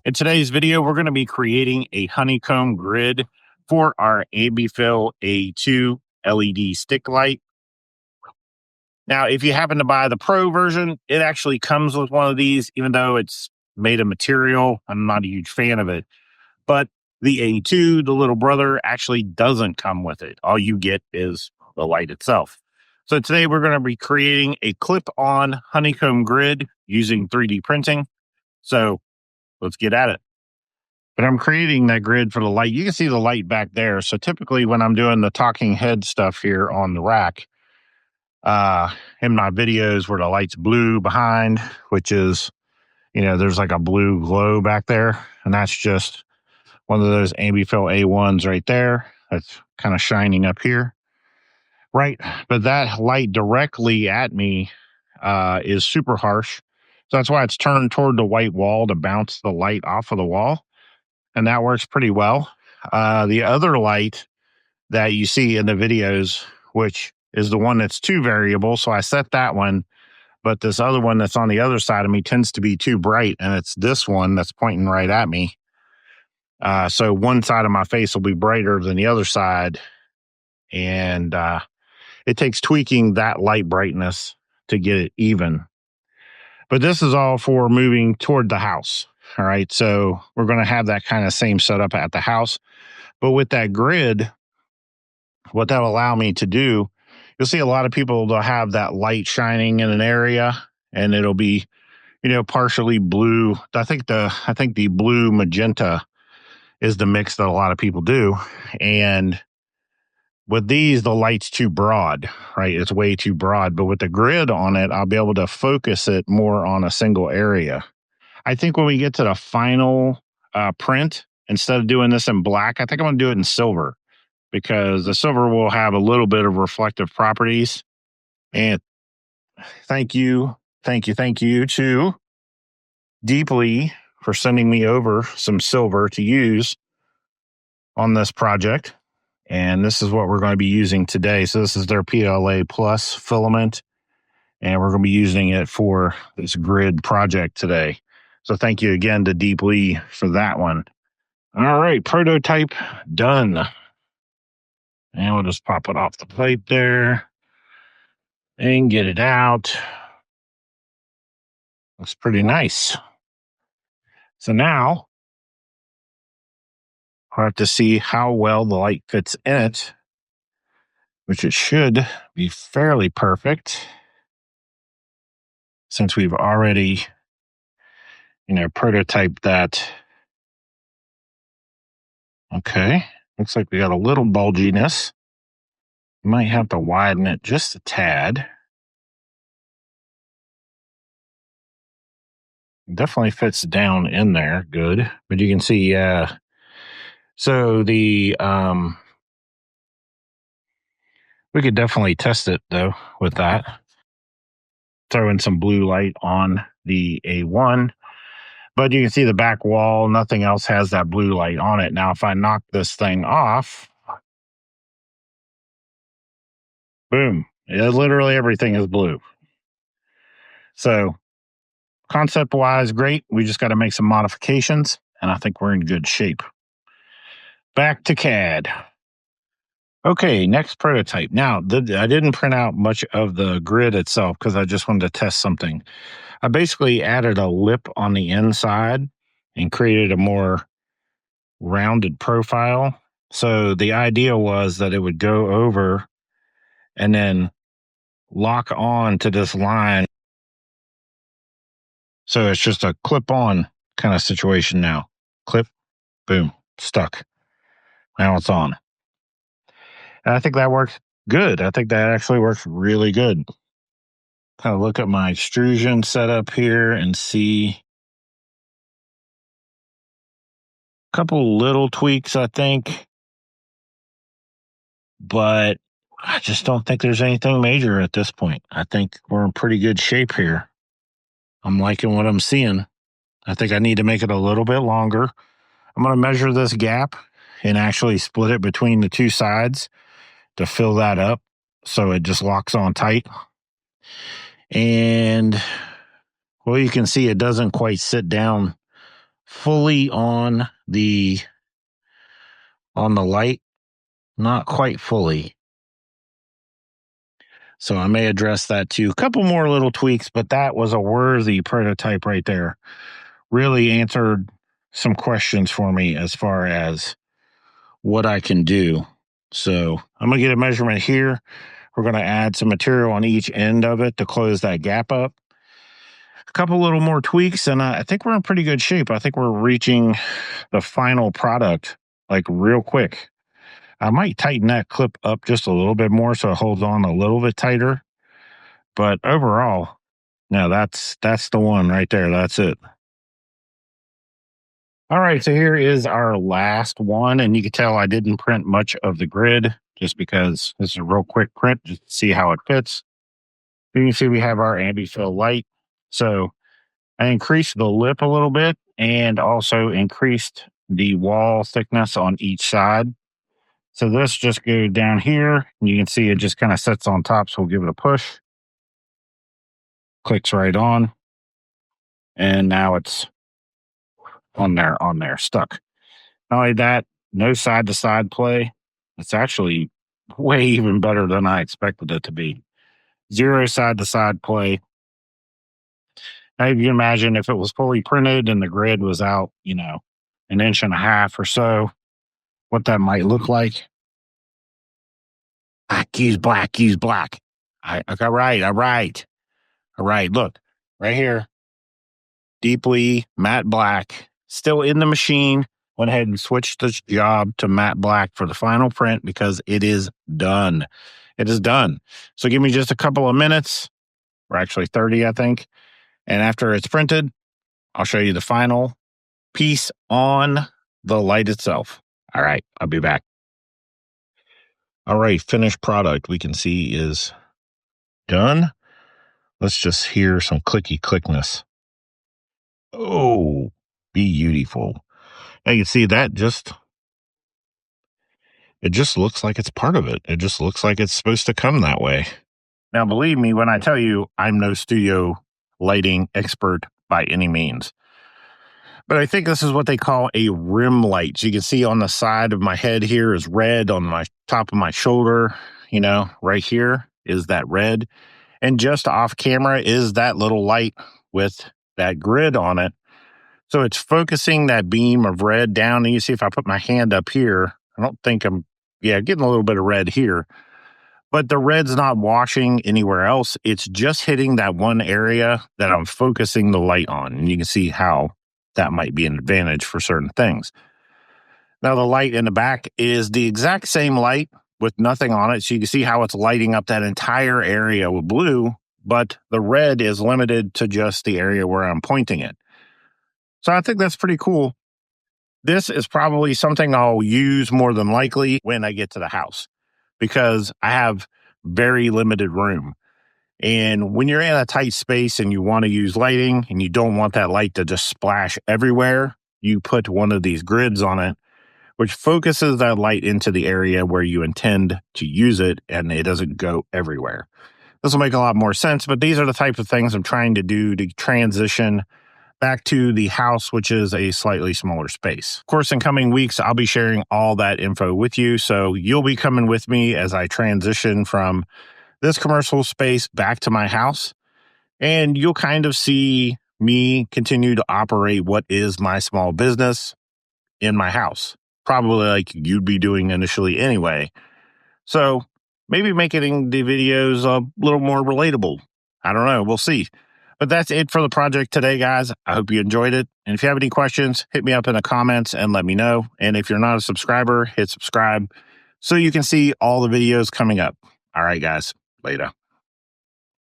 In today's video, we're going to be creating a honeycomb grid for our Ambitful A2 LED stick light. Now, if you happen to buy the Pro version, it actually comes with one of these, even though it's made of material. I'm not a huge fan of it. But the A2, the little brother, actually doesn't come with it. All you get is the light itself. So today we're going to be creating a clip-on honeycomb grid using 3D printing. So let's get at it. But I'm creating that grid for the light. You can see the light back there. So typically when I'm doing the talking head stuff here on the rack, in my videos where the light's blue behind, which is, there's like a blue glow back there. And that's just one of those Ambitful A1s right there. That's kind of shining up here. Right. But that light directly at me is super harsh. So that's why it's turned toward the white wall to bounce the light off of the wall. And that works pretty well. The other light that you see in the videos, which is the one that's too variable, so I set that one, but this other one that's on the other side of me tends to be too bright, and it's this one that's pointing right at me. So one side of my face will be brighter than the other side, and it takes tweaking that light brightness to get it even. But this is all for moving toward the house. All right, so we're going to have that kind of same setup at the house. But with that grid, what that'll allow me to do, you'll see a lot of people, they'll have that light shining in an area, and it'll be, partially blue. I think the blue magenta is the mix that a lot of people do. And with these, the light's too broad, right? It's way too broad. But with the grid on it, I'll be able to focus it more on a single area. I think when we get to the final print, instead of doing this in black, I think I'm going to do it in silver, because the silver will have a little bit of reflective properties. And thank you to Deeply for sending me over some silver to use on this project. And this is what we're going to be using today. So this is their PLA Plus filament, and we're going to be using it for this grid project today. So thank you again to Deeply for that one. All right, prototype done. And we'll just pop it off the plate there and get it out. Looks pretty nice. So now we'll have to see how well the light fits in it, which it should be fairly perfect since we've already, prototyped that. Okay, looks like we got a little bulginess. You might have to widen it just a tad. Definitely fits down in there good, but you can see, so the, we could definitely test it though with that. Throw in some blue light on the A1, but you can see the back wall, nothing else has that blue light on it. Now, if I knock this thing off, boom, literally everything is blue. So concept-wise, great. We just got to make some modifications, and I think we're in good shape. Back to CAD. Okay, next prototype. Now, I didn't print out much of the grid itself because I just wanted to test something. I basically added a lip on the inside and created a more rounded profile. So the idea was that it would go over and then lock on to this line. So it's just a clip-on kind of situation now. Clip, boom, stuck. Now it's on. And I think that works good. I think that actually works really good. Kind of look at my extrusion setup here and see a couple little tweaks, I think. But I just don't think there's anything major at this point. I think we're in pretty good shape here. I'm liking what I'm seeing. I think I need to make it a little bit longer. I'm going to measure this gap and actually split it between the two sides to fill that up so it just locks on tight. And well, you can see it doesn't quite sit down fully on the light, not quite fully. So I may address that too. A couple more little tweaks, but that was a worthy prototype right there. Really answered some questions for me as far as what I can do. So I'm going to get a measurement here. We're going to add some material on each end of it to close that gap up. A couple little more tweaks, and I think we're in pretty good shape. I think we're reaching the final product like real quick. I might tighten that clip up just a little bit more so it holds on a little bit tighter. But overall, no, that's the one right there. That's it. All right, so here is our last one, and you can tell I didn't print much of the grid just because this is a real quick print just to see how it fits. You can see we have our Ambitful light. So I increased the lip a little bit and also increased the wall thickness on each side. So this just goes down here, and you can see it just kind of sits on top, so we'll give it a push. Clicks right on, and now it's on there, stuck. Not only that, no side-to-side play. It's actually way even better than I expected it to be. Zero side-to-side play. Now, if you imagine if it was fully printed and the grid was out, an inch and a half or so, what that might look like. Use black. All right. Look, right here. Deeply matte black, still in the machine. Went ahead and switched this job to matte black for the final print because it is done. It is done. So give me just a couple of minutes, or actually 30, I think. And after it's printed, I'll show you the final piece on the light itself. All right, I'll be back. All right, finished product we can see is done. Let's just hear some clicky clickness. Oh, beautiful. Now you can see that it just looks like it's part of it. It just looks like it's supposed to come that way. Now, believe me when I tell you I'm no studio lighting expert by any means. But I think this is what they call a rim light. So you can see on the side of my head here is red, on my top of my shoulder, right here is that red. And just off camera is that little light with that grid on it. So it's focusing that beam of red down. And you see if I put my hand up here, I don't think getting a little bit of red here. But the red's not washing anywhere else. It's just hitting that one area that I'm focusing the light on. And you can see how that might be an advantage for certain things. Now, the light in the back is the exact same light with nothing on it. So you can see how it's lighting up that entire area with blue, but the red is limited to just the area where I'm pointing it. So I think that's pretty cool. This is probably something I'll use more than likely when I get to the house because I have very limited room. And when you're in a tight space and you want to use lighting and you don't want that light to just splash everywhere, you put one of these grids on it, which focuses that light into the area where you intend to use it and it doesn't go everywhere. This will make a lot more sense, but these are the types of things I'm trying to do to transition back to the house, which is a slightly smaller space. Of course, in coming weeks, I'll be sharing all that info with you. So you'll be coming with me as I transition from this commercial space back to my house. And you'll kind of see me continue to operate what is my small business in my house, probably like you'd be doing initially anyway. So maybe making the videos a little more relatable. I don't know. We'll see. But that's it for the project today, guys. I hope you enjoyed it. And if you have any questions, hit me up in the comments and let me know. And if you're not a subscriber, hit subscribe so you can see all the videos coming up. All right, guys. Later.